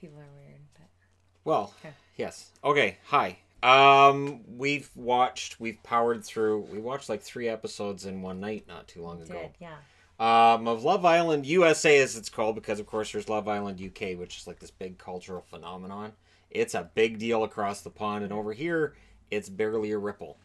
People are weird, but... Well, okay. Yes. Okay, hi. We've powered through, we watched like 3 episodes in one night not too long ago. Yeah. Of Love Island USA, as it's called, because of course there's Love Island UK, which is like this big cultural phenomenon. It's a big deal across the pond, and over here, it's barely a ripple.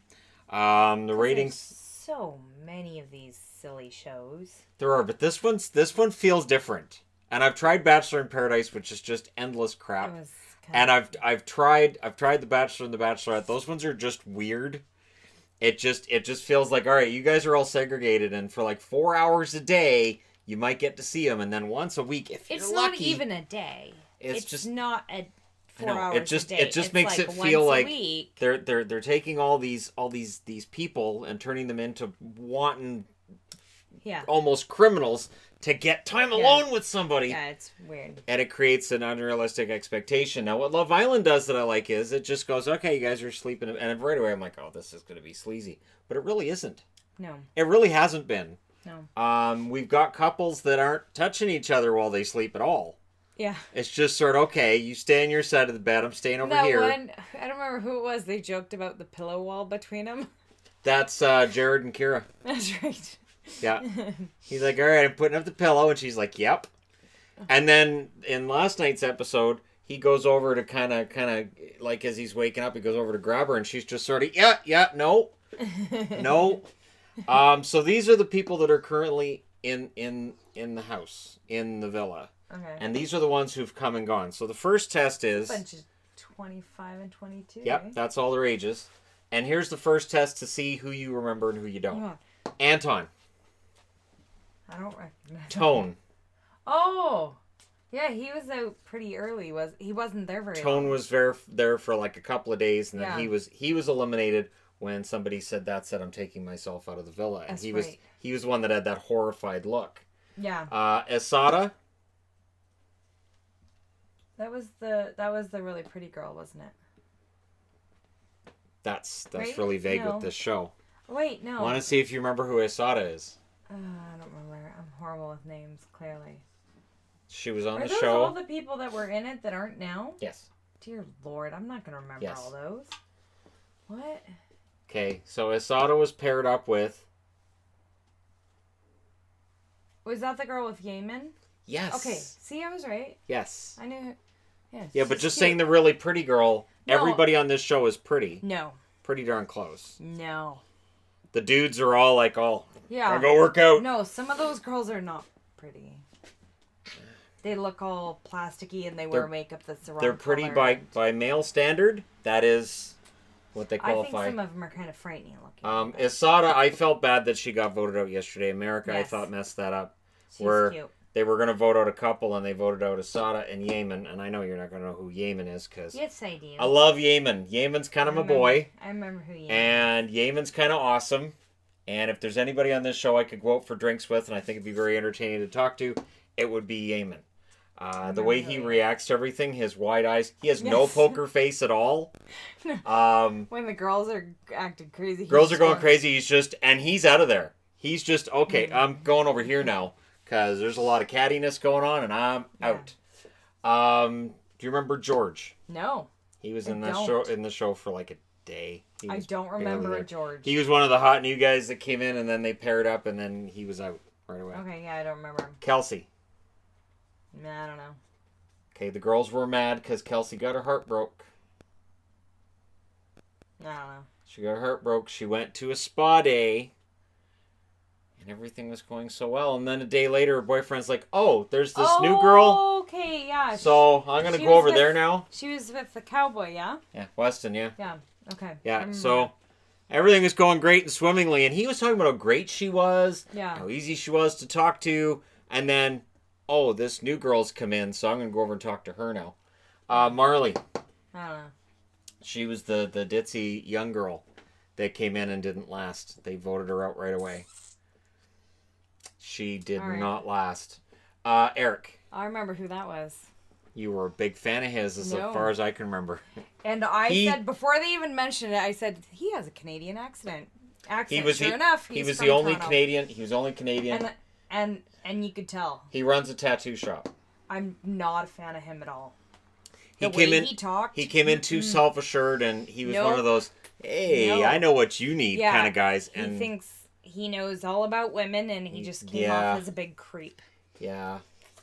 The ratings... so many of these silly shows. There are, but this one feels different. And I've tried Bachelor in Paradise, which is just endless crap. And I've tried The Bachelor and The Bachelorette. Those ones are just weird. It just feels like, all right, you guys are all segregated, and for like 4 hours a day, you might get to see them, and then once a week, if you're lucky. It's not even a day. It's just not a 4 hours a day. It just makes it feel like they're taking all these people and turning them into wanton, almost criminals to get time alone with somebody. Yeah, it's weird. And it creates an unrealistic expectation. Now, what Love Island does that I like is it just goes, okay, you guys are sleeping. And right away I'm like, oh, this is going to be sleazy. But it really isn't. No. It really hasn't been. No. We've got couples that aren't touching each other while they sleep at all. Yeah. It's just sort of, okay, you stay on your side of the bed, I'm staying over here. One, I don't remember who it was, they joked about the pillow wall between them. That's Jared and Kira. That's right. Yeah. He's like, all right, I'm putting up the pillow. And she's like, yep. And then in last night's episode, he goes over to kind of, like as he's waking up, he goes over to grab her. And she's just sort of, no. No. So these are the people that are currently in the house, in the villa. Okay. And these are the ones who've come and gone. So the first test is... A bunch of 25 and 22. Yep, right? That's all their ages. And here's the first test to see who you remember and who you don't. Oh. Anton. I don't recognize Tone. Oh, yeah, he was out pretty early. He wasn't there very long. Tone was there for like a couple of days, and then he was eliminated when somebody said, "That's it, I'm taking myself out of the villa." And he was the one that had that horrified look. Yeah. Asada. That was the really pretty girl, wasn't it? That's right? really vague with this show. Wait, no. I want to see if you remember who Asada is. I don't remember. I'm horrible with names, clearly. She was on the those show. All the people that were in it that aren't now? Yes. Dear Lord, I'm not going to remember all those. What? Okay, so Asada was paired up with... Was that the girl with Yemen? Yes. Okay, see, I was right. Yes. I knew... Yeah, but just saying the really pretty girl, everybody on this show is pretty. No. Pretty darn close. No. The dudes are all like, yeah, I'll go work out. No, some of those girls are not pretty. They look all plasticky and they wear makeup that's the wrong color. They're pretty by male standard. That is what they qualify. I think some of them are kind of frightening looking. Asada, I felt bad that she got voted out yesterday. America, I thought, messed that up. She's cute. They were going to vote out a couple, and they voted out Asada and Yemen. And I know you're not going to know who Yemen is, because... Yes, I do. I love Yemen. Yemen's kind of my boy. I remember who Yemen is. And Yemen's kind of awesome. And if there's anybody on this show I could go out for drinks with, and I think it'd be very entertaining to talk to, it would be Yemen. The way he reacts to everything, his wide eyes. He has no poker face at all. When the girls are acting crazy. Girls are going crazy. He's out of there. He's just, okay, I'm going over here now. Because there's a lot of cattiness going on, and I'm out. Do you remember George? No. He was in the show for like a day. I don't remember George. He was one of the hot new guys that came in, and then they paired up, and then he was out right away. Okay, yeah, I don't remember him. Kelsey. Nah, I don't know. Okay, the girls were mad because Kelsey got her heart broke. I don't know. She got her heart broke. She went to a spa day. And everything was going so well. And then a day later, her boyfriend's like, oh, there's this new girl. Okay, yeah. So I'm going to go over there now. She was with the cowboy, yeah? Yeah, Weston, yeah. Yeah, okay. Yeah, so everything was going great and swimmingly. And he was talking about how great she was. Yeah. How easy she was to talk to. And then, oh, this new girl's come in. So I'm going to go over and talk to her now. Marley. I don't know. She was the ditzy young girl that came in and didn't last. They voted her out right away. She did not last. Eric. I remember who that was. You were a big fan of his as far as I can remember. And I said, before they even mentioned it, I said, he has a Canadian accent. Sure enough, he was the only Canadian. He was only Canadian. And you could tell. He runs a tattoo shop. I'm not a fan of him at all. The way he talked. He came in too self-assured, and he was one of those, hey, I know what you need kind of guys. And he thinks he knows all about women, and he just came off as a big creep. Yeah.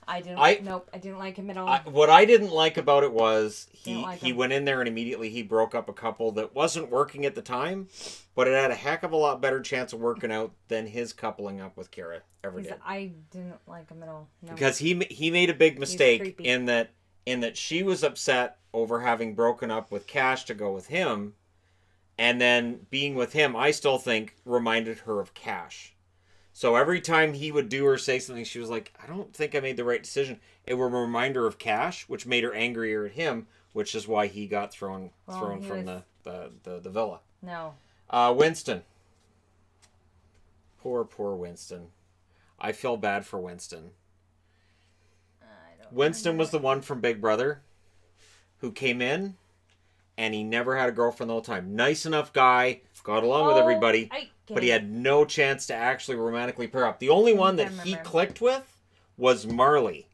I didn't like him at all. What I didn't like about it was he went in there and immediately he broke up a couple that wasn't working at the time, but it had a heck of a lot better chance of working out than his coupling up with Kira ever did. I didn't like him at all. No. Because he made a big mistake in that she was upset over having broken up with Cash to go with him, and then being with him, I still think, reminded her of Cash. So every time he would do or say something, she was like, I don't think I made the right decision. It was a reminder of Cash, which made her angrier at him, which is why he got thrown from the villa. No. Winston. Poor Winston. I feel bad for Winston. Winston was the one from Big Brother who came in, and he never had a girlfriend the whole time. Nice enough guy, got along with everybody, but he had no chance to actually romantically pair up. The only one that he clicked with was Marley.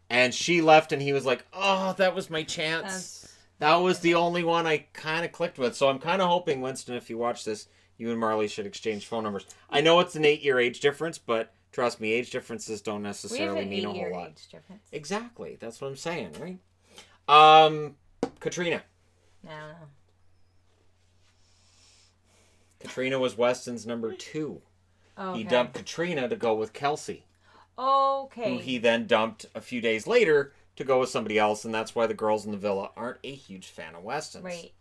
And she left, and he was like, oh, that was my chance. That was the only one I kind of clicked with. So I'm kind of hoping, Winston, if you watch this, you and Marley should exchange phone numbers. I know it's an 8-year age difference, but trust me, age differences don't necessarily mean a whole lot. Age difference. Exactly. That's what I'm saying, right? Katrina. No. Katrina was Weston's number 2. Okay. He dumped Katrina to go with Kelsey. Okay. Who he then dumped a few days later to go with somebody else, and that's why the girls in the villa aren't a huge fan of Weston's. Right.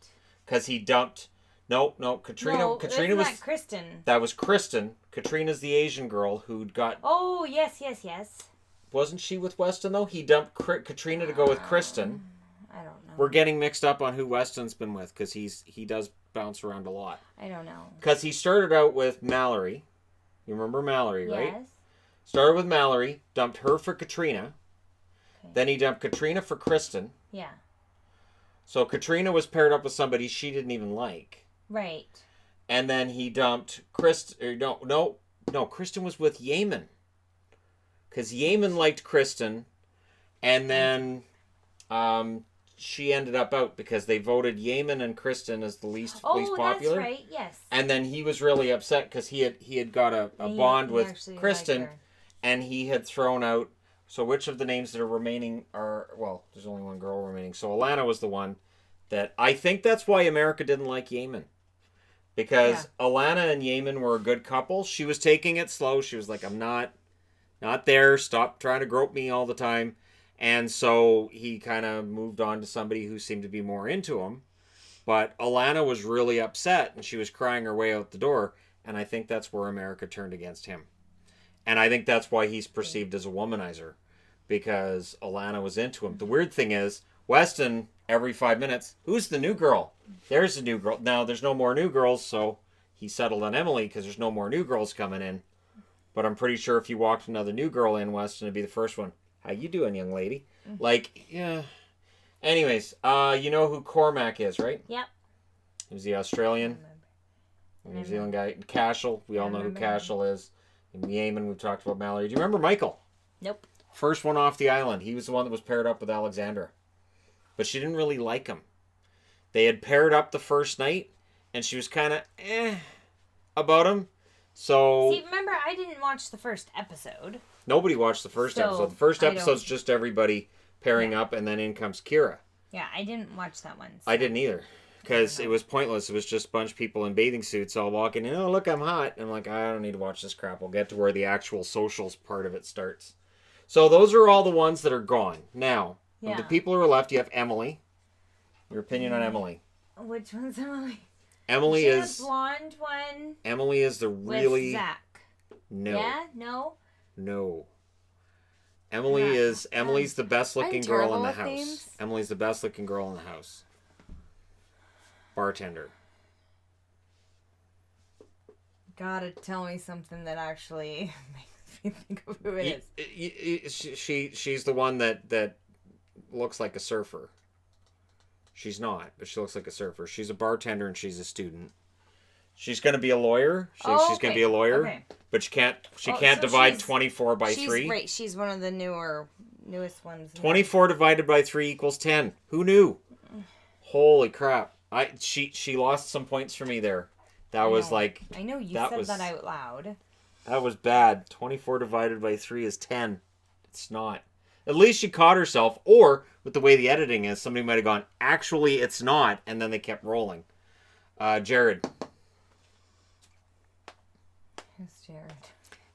Because he dumped... No, Katrina. No, Katrina was Kristen. That was Kristen. Katrina's the Asian girl who'd got. Oh yes. Wasn't she with Weston though? He dumped Katrina to go with Kristen. I don't know. We're getting mixed up on who Weston's been with because he does bounce around a lot. I don't know. Because he started out with Mallory. You remember Mallory, right? Yes. Started with Mallory, dumped her for Katrina. Okay. Then he dumped Katrina for Kristen. Yeah. So Katrina was paired up with somebody she didn't even like. Right. And then he dumped Kristen. No, Kristen was with Yeaman. Because Yeaman liked Kristen. And then she ended up out because they voted Yeaman and Kristen as the least popular. Oh, that's right, yes. And then he was really upset because he had got a bond with Kristen. And he had thrown out... So which of the names that are remaining are... Well, there's only one girl remaining. So Alana was the one that... I think that's why America didn't like Yeaman. Because Alana and Yeaman were a good couple. She was taking it slow. She was like, I'm not there. Stop trying to grope me all the time. And so he kind of moved on to somebody who seemed to be more into him. But Alana was really upset, and she was crying her way out the door. And I think that's where America turned against him. And I think that's why he's perceived as a womanizer. Because Alana was into him. The weird thing is, Weston, every 5 minutes, who's the new girl? There's a new girl. Now, there's no more new girls, so he settled on Emily because there's no more new girls coming in. But I'm pretty sure if you walked another new girl in, Weston would be the first one. How you doing, young lady? Like, yeah. Anyways, you know who Cormac is, right? Yep. He's the Australian, New Zealand guy. Cashel, we all know who Cashel is. In Yeaman, we've talked about Mallory. Do you remember Michael? Nope. First one off the island. He was the one that was paired up with Alexandra. But she didn't really like him. They had paired up the first night, and she was kind of about him. So see, remember, I didn't watch the first episode. Nobody watched the first episode. The first episode's just everybody pairing up, and then in comes Kira. Yeah, I didn't watch that one. So. I didn't either. Because it was pointless. It was just a bunch of people in bathing suits all walking in. Oh, look, I'm hot. And I'm like, I don't need to watch this crap. We'll get to where the actual socials part of it starts. So those are all the ones that are gone. Now, of the people who are left, you have Emily. Your opinion on Emily? Which one's Emily? Emily is the blonde one. Emily is the really... With Zach. No. Yeah? No? No. Emily's the best looking girl in the house. Names. Emily's the best looking girl in the house. Bartender. Gotta tell me something that actually makes me think of who it is. She's the one that looks like a surfer. She's not, but she looks like a surfer. She's a bartender and she's a student. She's going to be a lawyer. She's going to be a lawyer, but she can't divide 24 by 3. Right, she's one of the newer newest ones. 24 divided by 3 equals 10. Who knew? Holy crap. She lost some points for me there. That was like... I know, you said that out loud. That was bad. 24 divided by 3 is 10. It's not. At least she caught herself, or with the way the editing is, somebody might have gone, actually, it's not, and then they kept rolling. Jared. Who's Jared?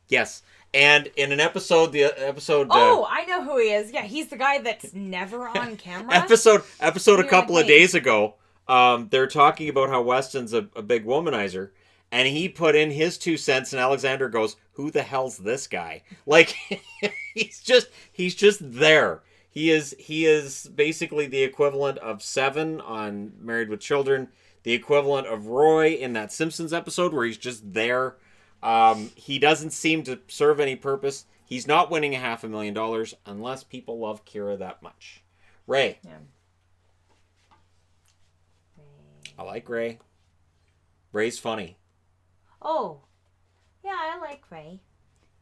Yes. And in an episode, I know who he is. Yeah, he's the guy that's never on camera. episode a couple of days ago, they're talking about how Weston's a big womanizer, and he put in his 2 cents, and Alexander goes, "Who the hell's this guy?" Like, he's just there. He is basically the equivalent of Seven on Married with Children, the equivalent of Roy in that Simpsons episode where he's just there. He doesn't seem to serve any purpose. He's not winning $500,000 unless people love Kira that much. Ray. Yeah. I like Ray. Ray's funny. Oh. Yeah, I like Ray.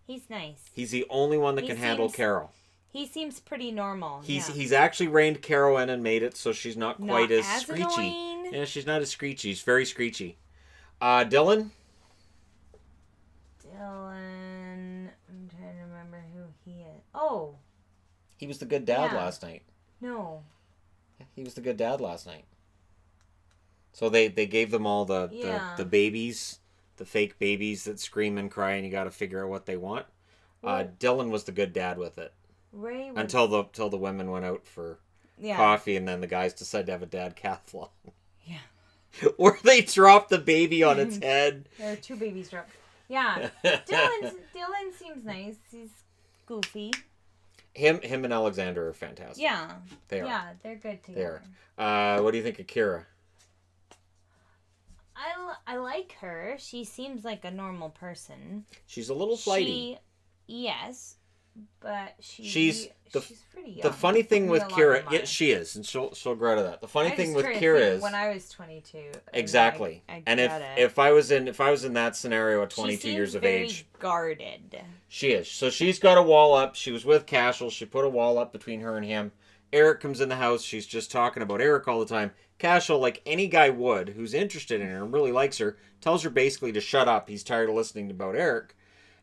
He's nice. He's the only one that can handle Carol. He seems pretty normal. He's actually reined Carol in and made it so she's not quite as screechy. Annoying. Yeah, she's not as screechy. She's very screechy. Dylan? Dylan. I'm trying to remember who he is. Oh. He was the good dad last night. No. He was the good dad last night. So they gave them all the babies, the fake babies that scream and cry, and you got to figure out what they want. Dylan was the good dad with it. Ray was... Until the women went out for coffee, and then the guys decided to have a dadcathlon. Yeah. Where they dropped the baby on its head. There are 2 babies dropped. Yeah. Dylan seems nice. He's goofy. Him and Alexander are fantastic. Yeah. They are. Yeah, they're good together. They are. What do you think of Kira? I like her. She seems like a normal person. She's a little flighty. Yes, but she's pretty young. The funny thing with Kira, she is, and she'll grow to that. The funny thing with Kira is when I was 22. Exactly. And if I was in that scenario at 22 years of age, guarded. She is. So she's got a wall up. She was with Cashel. She put a wall up between her and him. Eric comes in the house. She's just talking about Eric all the time. Cashel, like any guy would, who's interested in her and really likes her, tells her basically to shut up. He's tired of listening about Eric.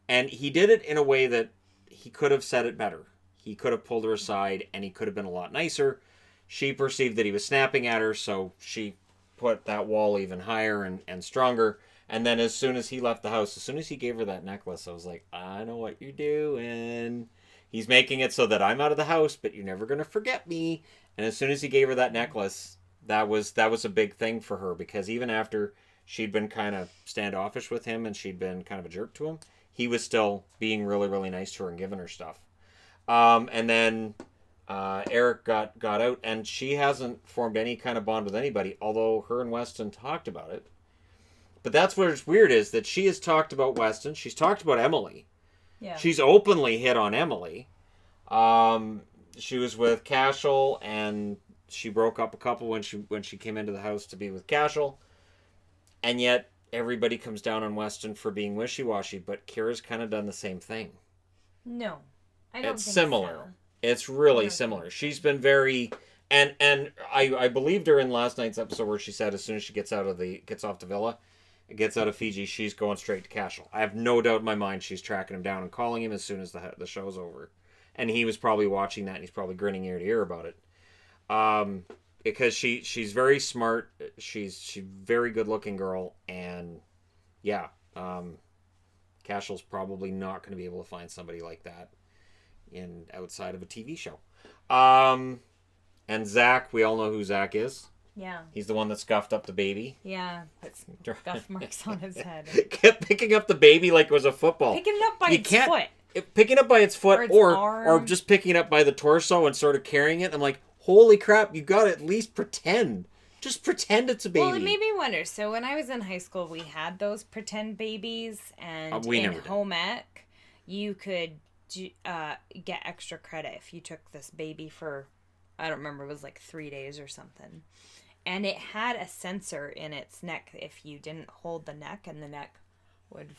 And he did it in a way that he could have said it better. He could have pulled her aside, and he could have been a lot nicer. She perceived that he was snapping at her, so she put that wall even higher and stronger. And then as soon as he left the house, as soon as he gave her that necklace, I was like, I know what you're doing. He's making it so that I'm out of the house, but you're never going to forget me. And as soon as he gave her that necklace, that was a big thing for her, because even after she'd been kind of standoffish with him and she'd been kind of a jerk to him, he was still being really, really nice to her and giving her stuff. And then Eric got out, and she hasn't formed any kind of bond with anybody, although her and Weston talked about it. But that's what's weird is that she has talked about Weston. She's talked about Emily. Yeah. She's openly hit on Emily. She was with Cashel, and she broke up a couple when she came into the house to be with Cashel. And yet everybody comes down on Weston for being wishy-washy, but Kira's kind of done the same thing. No. I don't it's think similar. so. It's really similar. She's been very and I believed her in last night's episode where she said as soon as she gets off the villa, gets out of Fiji, she's going straight to Cashel. I have no doubt in my mind she's tracking him down and calling him as soon as the show's over. And he was probably watching that, and he's probably grinning ear to ear about it. Because she's very smart, she's very good looking girl, and yeah, Cashel's probably not going to be able to find somebody like that outside of a TV show. And Zach, we all know who Zach is. Yeah. He's the one that scuffed up the baby. Yeah. Puts scuff marks on his head. Kept picking up the baby like it was a football. Picking it up by its foot. Picking it up by its foot or just picking it up by the torso and sort of carrying it. I'm like, holy crap, you got to at least pretend. Just pretend it's a baby. Well, it made me wonder. So when I was in high school, we had those pretend babies, and in home ec, you could get extra credit if you took this baby for, I don't remember, it was like 3 days or something. And it had a sensor in its neck if you didn't hold the neck, and the neck would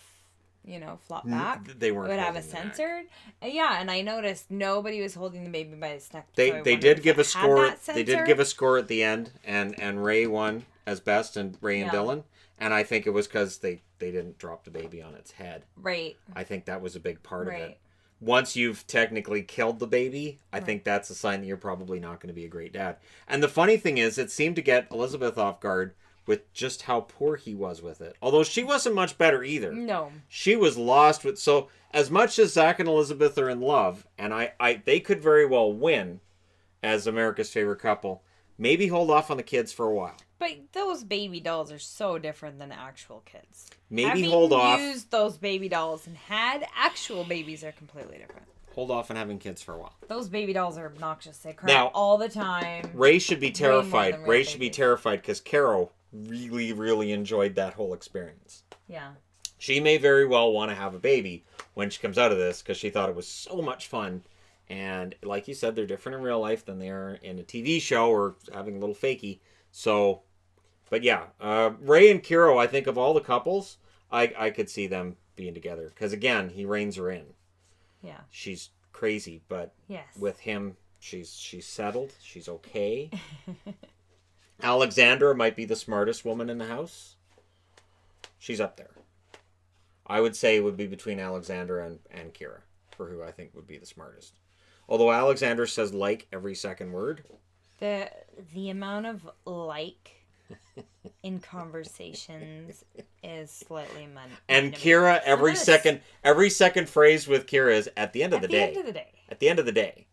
flop back. They weren't. It would have a censored. Yeah, and I noticed nobody was holding the baby by his neck. They did give a score. They did give a score at the end, and Ray won as best, and Ray and Dylan. And I think it was because they didn't drop the baby on its head. Right. I think that was a big part of it. Once you've technically killed the baby, I think that's a sign that you're probably not going to be a great dad. And the funny thing is, it seemed to get Elizabeth off guard with just how poor he was with it. Although she wasn't much better either. No. She was lost with... So, as much as Zach and Elizabeth are in love, and they could very well win as America's favorite couple, maybe hold off on the kids for a while. But those baby dolls are so different than actual kids. Maybe hold off. Used those baby dolls and had actual babies are completely different. Hold off on having kids for a while. Those baby dolls are obnoxious. They cry all the time. Ray should be terrified. Ray should be terrified because Carol really, really enjoyed that whole experience. Yeah. She may very well want to have a baby when she comes out of this because she thought it was so much fun. And like you said, they're different in real life than they are in a TV show or having a little fakey. So, but yeah, Ray and Kiro, I think of all the couples, I could see them being together. Because again, he reins her in. Yeah. She's crazy, but with him, she's settled. She's okay. Alexandra might be the smartest woman in the house. She's up there. I would say it would be between Alexandra and Kira for who I think would be the smartest. Although Alexandra says like every second word. The amount of like in conversations is slightly and Kira every second phrase with Kira is at the end of the day. At the end of the day.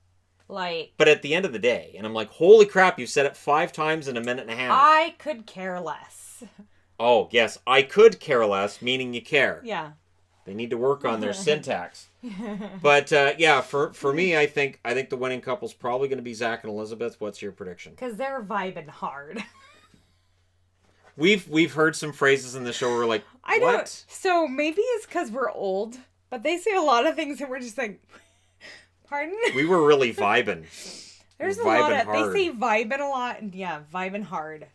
Like, but at the end of the day, and I'm like, holy crap, you said it 5 times in a minute and a half. I could care less. Oh, yes, I could care less, meaning you care. Yeah. They need to work on their syntax. But yeah, for me, I think the winning couple's probably going to be Zach and Elizabeth. What's your prediction? Because they're vibing hard. We've heard some phrases in the show where we're like, what? I know. So maybe it's because we're old, but they say a lot of things and we're just like, pardon? We were really vibing. There's a lot of hard. They say vibing a lot, and yeah, vibing hard.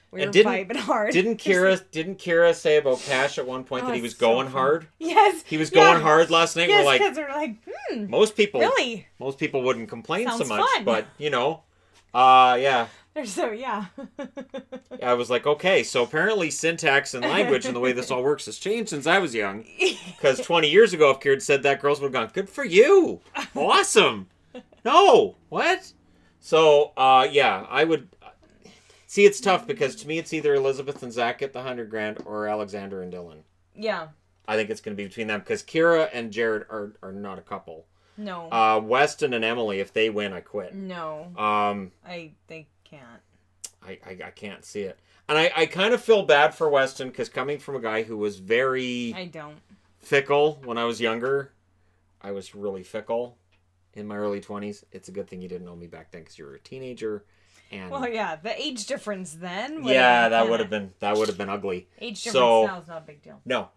We were vibing hard. Didn't Kira say about Cash at one point that he was going hard? Yes. He was going hard last night. Yes, we're like, kids are like, most people wouldn't complain so much, but yeah. They're so I was like, okay, so apparently syntax and language and the way this all works has changed since I was young. Because 20 years ago, if Kira had said that, girls would have gone, good for you. Awesome. No. What? So, yeah, I would... See, it's tough because to me, it's either Elizabeth and Zach get the $100,000 or Alexander and Dylan. Yeah. I think it's going to be between them because Kira and Jared are not a couple. No. Weston and Emily, if they win, I quit. No. They can't. I can't see it. And I kind of feel bad for Weston because coming from a guy who was very... fickle when I was younger. I was really fickle in my early 20s. It's a good thing you didn't know me back then because you were a teenager. And well, yeah, the age difference then. That would have been ugly. Age difference now is not a big deal. No.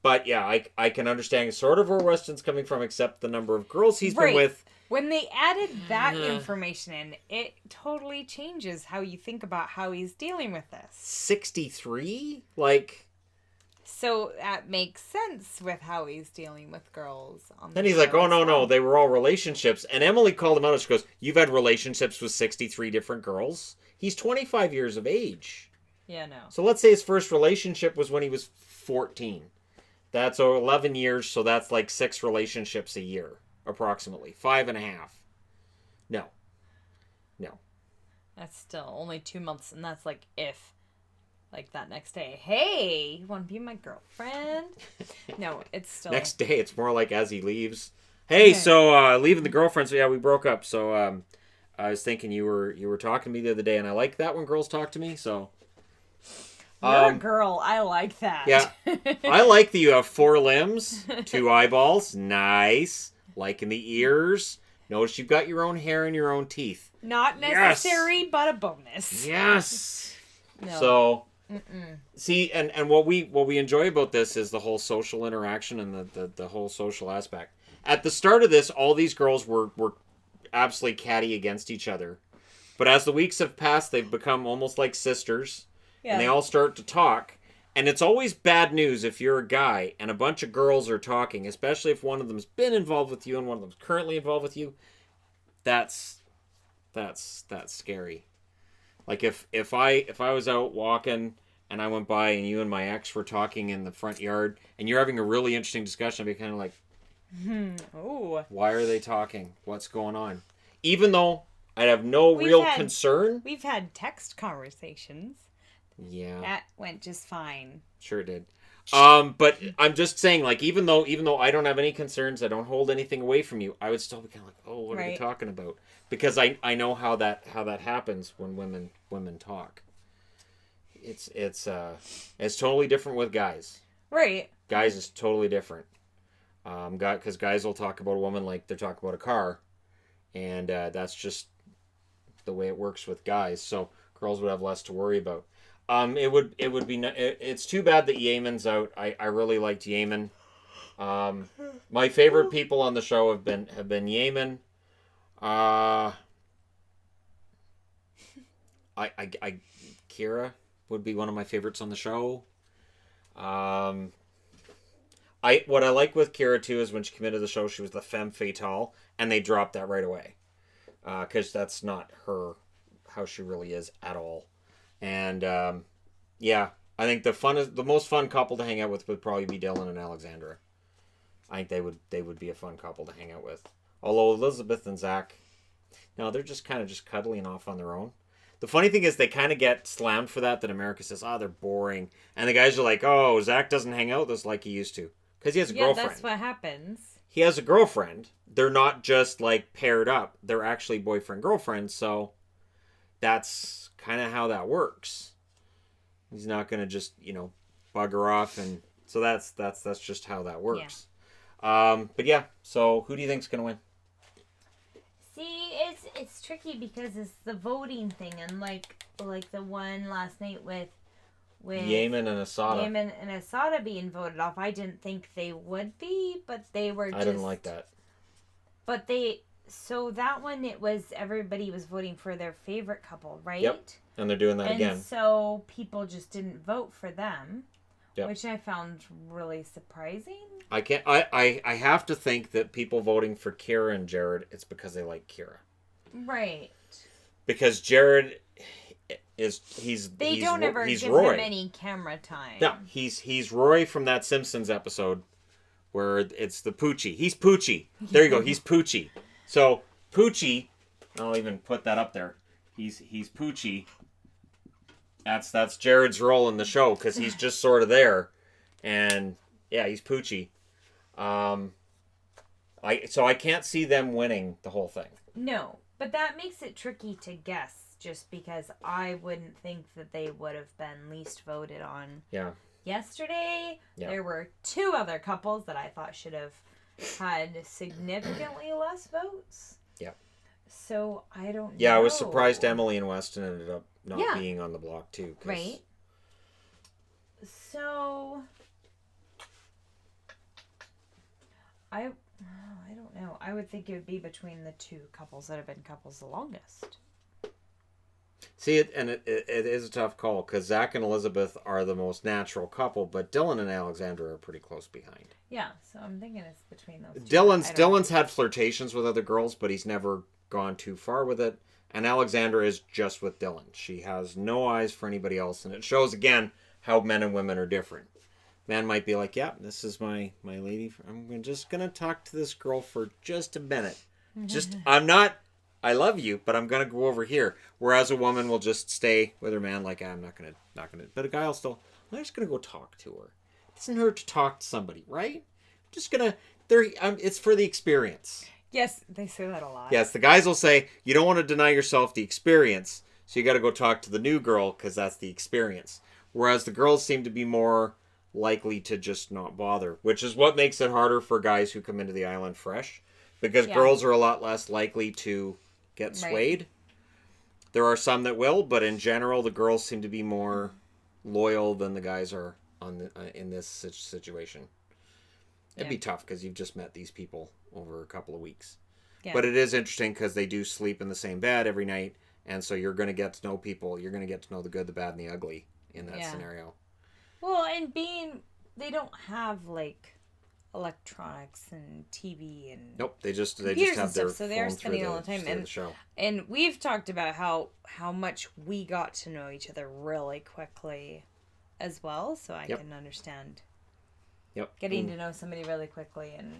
But yeah, I can understand sort of where Weston's coming from, except the number of girls he's been with. When they added that information in, it totally changes how you think about how he's dealing with this. 63? Like... So that makes sense with how he's dealing with girls. Then he's like, oh, no, they were all relationships. And Emily called him out. She goes, you've had relationships with 63 different girls? He's 25 years of age. Yeah, no. So let's say his first relationship was when he was 14. That's 11 years, so that's like 6 relationships a year, approximately. 5.5. No. That's still only 2 months, and that's like if... Like that next day, hey, you want to be my girlfriend? No, it's still... Next day, it's more like as he leaves. Hey, so leaving the girlfriend, so yeah, we broke up. So I was thinking you were talking to me the other day, and I like that when girls talk to me, so... You're a girl. I like that. Yeah. I like that you have 4 limbs, 2 eyeballs. Nice. Liking the ears. Notice you've got your own hair and your own teeth. Not necessary, but a bonus. Yes. No. So... See, and what we enjoy about this is the whole social interaction and the whole social aspect. At the start of this, all these girls were absolutely catty against each other. But as the weeks have passed, they've become almost like sisters. Yeah. And they all start to talk. And it's always bad news if you're a guy and a bunch of girls are talking, especially if one of them's been involved with you and one of them's currently involved with you. That's scary. Like if I was out walking and I went by and you and my ex were talking in the front yard and you're having a really interesting discussion, I'd be kind of like, oh, why are they talking? What's going on? Even though I'd have no concern. We've had text conversations. Yeah. That went just fine. Sure it did. But I'm just saying, like, even though I don't have any concerns, I don't hold anything away from you, I would still be kind of like, oh, what are they talking about? Because I know how that happens when women talk. It's totally different with guys. Right. Guys is totally different. Because guys will talk about a woman like they're talking about a car, and that's just the way it works with guys. So girls would have less to worry about. It's too bad that Yemen's out. I really liked Yemen. My favorite people on the show have been Yemen. Kira would be one of my favorites on the show. What I like with Kira too is when she came into the show, she was the femme fatale, and they dropped that right away, because that's not how she really is at all. And yeah, I think the most fun couple to hang out with would probably be Dylan and Alexandra. I think they would be a fun couple to hang out with. Although Elizabeth and Zach, no, they're just kind of just cuddling off on their own. The funny thing is they kind of get slammed for that America says, they're boring. And the guys are like, oh, Zach doesn't hang out with us like he used to. Because he has a girlfriend. Yeah, that's what happens. He has a girlfriend. They're not just like paired up. They're actually boyfriend-girlfriend. So that's kind of how that works. He's not going to just, bugger off. And so that's just how that works. Yeah. But yeah, so who do you think's going to win? See, it's tricky because it's the voting thing, and like the one last night with Yemen and Asada. Yemen and Asada being voted off. I didn't think they would be, but they were. I didn't like that. But so that one, it was everybody was voting for their favorite couple, right? Yep. And they're doing that again. And so people just didn't vote for them. Yep. Which I found really surprising. I have to think that people voting for Kira and Jared, it's because they like Kira. Right. Because Jared They don't ever give him any camera time. No, he's Roy from that Simpsons episode where it's the Poochie. He's Poochie. There you go. He's Poochie. So Poochie, I'll even put that up there. He's Poochie. That's Jared's role in the show because he's just sort of there, and yeah, he's Poochie. So I can't see them winning the whole thing. No, but that makes it tricky to guess, just because I wouldn't think that they would have been least voted on. Yeah. Yesterday, there were 2 other couples that I thought should have had significantly less votes. Yeah. So I don't know. Yeah, I was surprised Emily and Weston ended up not being on the block too. Right. So I don't know. I would think it would be between the 2 couples that have been couples the longest. See, it is a tough call because Zach and Elizabeth are the most natural couple, but Dylan and Alexandra are pretty close behind. Yeah, so I'm thinking it's between those 2. Dylan's had flirtations with other girls, but he's never gone too far with it. And Alexandra is just with Dylan. She has no eyes for anybody else, and it shows again how men and women are different. Man might be like, "Yeah, this is my lady. I'm just gonna talk to this girl for just a minute. I love you, but I'm gonna go over here." Whereas a woman will just stay with her man, like, I'm not gonna. But a guy will still, I'm just gonna go talk to her. It doesn't hurt to talk to somebody, right? I'm just gonna. It's for the experience. Yes, they say that a lot. Yes, the guys will say, you don't want to deny yourself the experience, so you got to go talk to the new girl because that's the experience. Whereas the girls seem to be more likely to just not bother, which is what makes it harder for guys who come into the island fresh, because girls are a lot less likely to get swayed. Right. There are some that will, but in general, the girls seem to be more loyal than the guys are in this situation. It'd be tough because you've just met these people over a couple of weeks. Yeah. But it is interesting because they do sleep in the same bed every night. And so you're going to get to know people. You're going to get to know the good, the bad, and the ugly in that scenario. Well, and they don't have like electronics and TV and nope, they just have and their stuff, so they're spending all the time. and the show. And we've talked about how much we got to know each other really quickly as well, so I can understand. Yep. Getting to know somebody really quickly and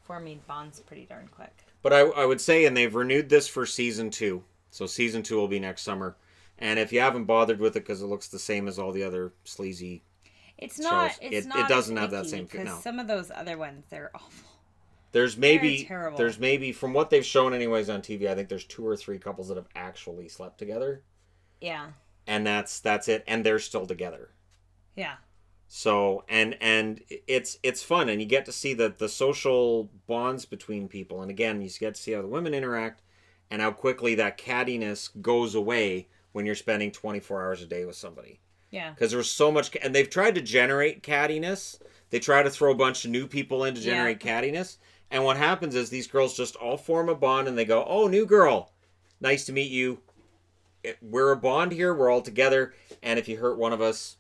forming bonds pretty darn quick. But I would say, and they've renewed this for season 2. So season 2 will be next summer. And if you haven't bothered with it because it looks the same as all the other sleazy It's not. shows, It's it doesn't have that same because no. some of those other ones, they're awful. There's maybe from what they've shown anyways on TV, I think there's 2 or 3 couples that have actually slept together. Yeah. And that's it, and they're still together. Yeah. So and it's fun, and you get to see the social bonds between people, and again you get to see how the women interact, and how quickly that cattiness goes away when you're spending 24 hours a day with somebody. Yeah. Because there's so much, and they've tried to generate cattiness. They try to throw a bunch of new people in to generate cattiness, and what happens is these girls just all form a bond, and they go, "Oh, new girl, nice to meet you. We're a bond here. We're all together, and if you hurt one of us,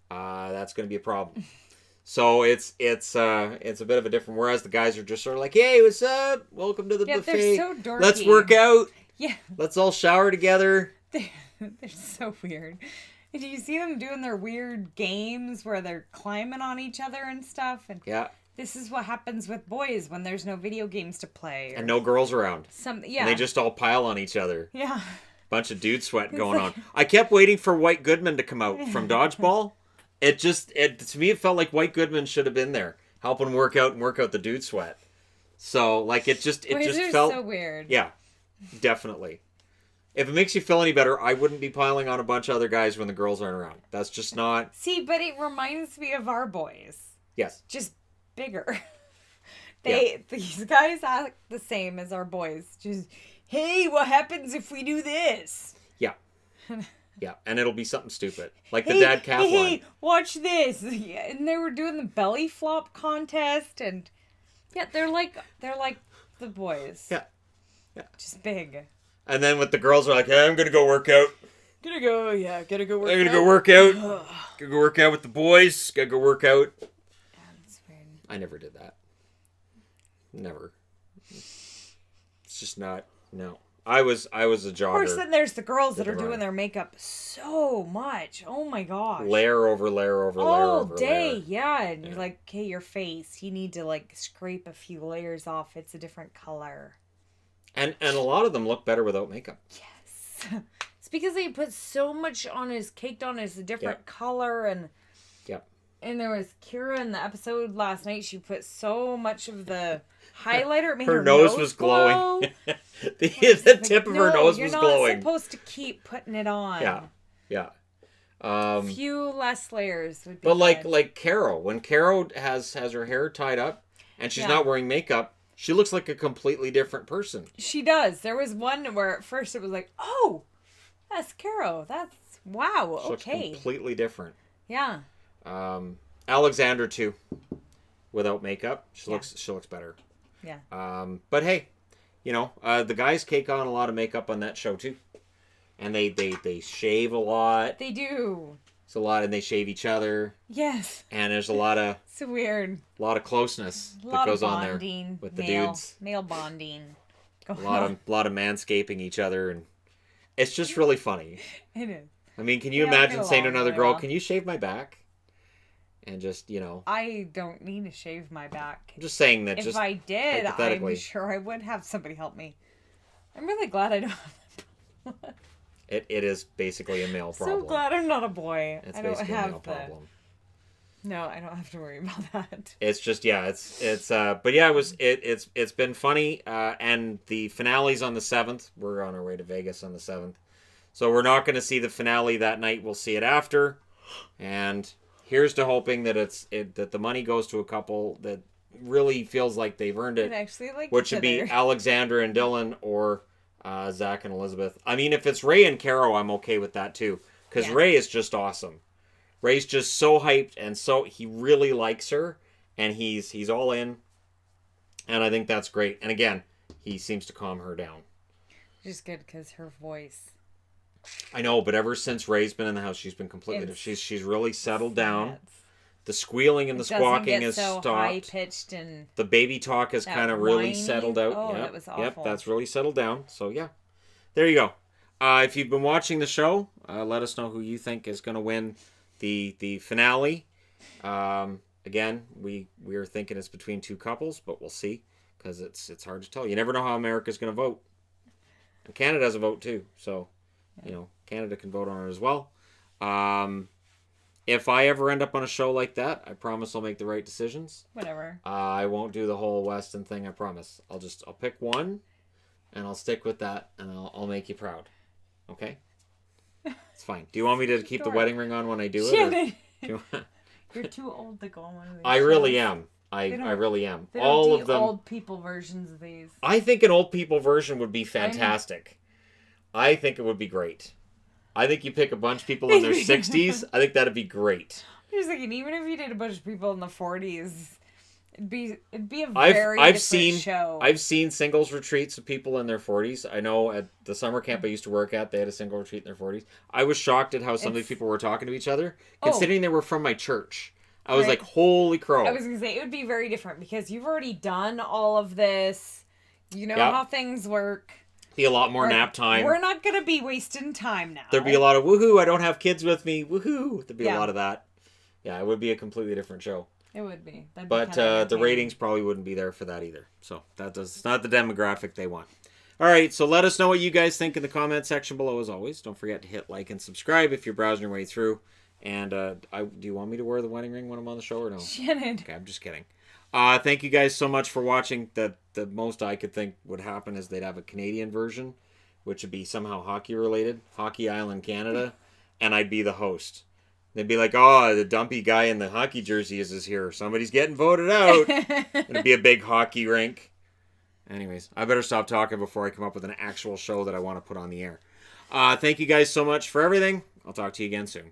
that's going to be a problem." So it's a bit of a different. Whereas the guys are just sort of like, "Hey, what's up? Welcome to the buffet. They're so dorky. Let's work out. Yeah, let's all shower together." They're so weird. Do you see them doing their weird games where they're climbing on each other and stuff? And yeah, this is what happens with boys when there's no video games to play and no girls around. And they just all pile on each other. Yeah. Bunch of dude sweat going on. I kept waiting for White Goodman to come out from Dodgeball. To me, it felt like White Goodman should have been there, helping work out the dude sweat. So, like, it just felt so weird. Yeah, definitely. If it makes you feel any better, I wouldn't be piling on a bunch of other guys when the girls aren't around. That's just not... See, but it reminds me of our boys. Yes. Just bigger. These guys act the same as our boys. Just, hey, what happens if we do this? Yeah. Yeah, and it'll be something stupid. Like the dad calf line. Hey, watch this. Yeah, and they were doing the belly flop contest, and yeah, they're like the boys. Yeah. Yeah. Just big. And then with the girls are like, "Hey, I'm gonna go work out. Gotta go work I'm gonna out. go work out. Gotta go work out with the boys. Gotta go work out." Yeah, that's weird. I never did that. Never. It's just not. No. I was a jogger. Of course, then there's the girls that are doing their makeup so much. Oh my gosh. Layer over layer over layer all over day, layer. yeah. And you're like, okay, your face, you need to like scrape a few layers off. It's a different color. And a lot of them look better without makeup. Yes. It's because they put so much caked on as a different color. And and there was Kira in the episode last night. She put so much of the highlighter. It made her nose was glowing. the tip of her nose was glowing. You're not supposed to keep putting it on. Yeah. A few less layers would be But good. like Caro, when Caro has her hair tied up and she's not wearing makeup, she looks like a completely different person. She does. There was one where at first it was like, oh, that's Caro. That's, wow, She looks okay. completely different. Yeah. Alexandra too, without makeup, she looks better. Yeah. But hey, the guys cake on a lot of makeup on that show too, and they shave a lot. They do. It's a lot, and they shave each other. Yes. And there's a lot of so weird. A lot of closeness that goes on there with the dudes. Male bonding. A lot of manscaping each other, and it's just really funny. It is. I mean, can you imagine saying to another girl, "Can you shave my back?" And just, I don't need to shave my back. I'm just saying that. If I did, I'm sure I would have somebody help me. I'm really glad I don't have that. It is basically a male problem. So glad I'm not a boy. It's I don't basically have a male problem. No, I don't have to worry about that. It's just but yeah, it's been funny, and the finale's on the 7th. We're on our way to Vegas on the 7th. So we're not going to see the finale that night. We'll see it after. And here's to hoping that that the money goes to a couple that really feels like they've earned it. Actually, like which would be Alexandra and Dylan, or Zach and Elizabeth. I mean, if it's Ray and Caro, I'm okay with that too, because Ray is just awesome. Ray's just so hyped, and so he really likes her, and he's all in, and I think that's great. And again, he seems to calm her down. Which is good because her voice. I know, but ever since Ray's been in the house, she's been completely. She's really settled down. The squealing and the squawking has stopped. High pitched and the baby talk has kind of really settled out. Oh, that was awful. Yep, that's really settled down. So yeah, there you go. If you've been watching the show, let us know who you think is going to win the finale. Again, we are thinking it's between two couples, but we'll see because it's hard to tell. You never know how America's going to vote. And Canada has a vote too, so Canada can vote on it as well. If I ever end up on a show like that, I promise I'll make the right decisions. Whatever. I won't do the whole Weston thing. I promise. I'll pick one, and I'll stick with that, and I'll make you proud. Okay. It's fine. Do you want me to keep the wedding ring on when I do it? You're too old to go on one of these. I really am. I really am. They don't All do of them. Old people versions of these. I think an old people version would be fantastic. I think it would be great. I think you pick a bunch of people in their 60s. I think that'd be great. I'm just thinking, even if you did a bunch of people in the 40s, it'd be a very different show. I've seen singles retreats of people in their 40s. I know at the summer camp I used to work at, they had a single retreat in their 40s. I was shocked at how some of these people were talking to each other, considering they were from my church. I was like, holy crow. I was going to say, it would be very different because you've already done all of this. You know how things work. Be a lot more nap time. We're not going to be wasting time now. There'd be a lot of woohoo, I don't have kids with me, woohoo. There'd be a lot of that. Yeah, it would be a completely different show. It would be. But the ratings probably wouldn't be there for that either. So it's not the demographic they want. All right, so let us know what you guys think in the comment section below as always. Don't forget to hit like and subscribe if you're browsing your way through. And do you want me to wear the wedding ring when I'm on the show or no? Shannon. Okay, I'm just kidding. Thank you guys so much for watching. The most I could think would happen is they'd have a Canadian version, which would be somehow hockey related, Hockey Island, Canada, and I'd be the host. They'd be like, oh, the dumpy guy in the hockey jersey is here. Somebody's getting voted out. It'd be a big hockey rink. Anyways, I better stop talking before I come up with an actual show that I want to put on the air. Thank you guys so much for everything. I'll talk to you again soon.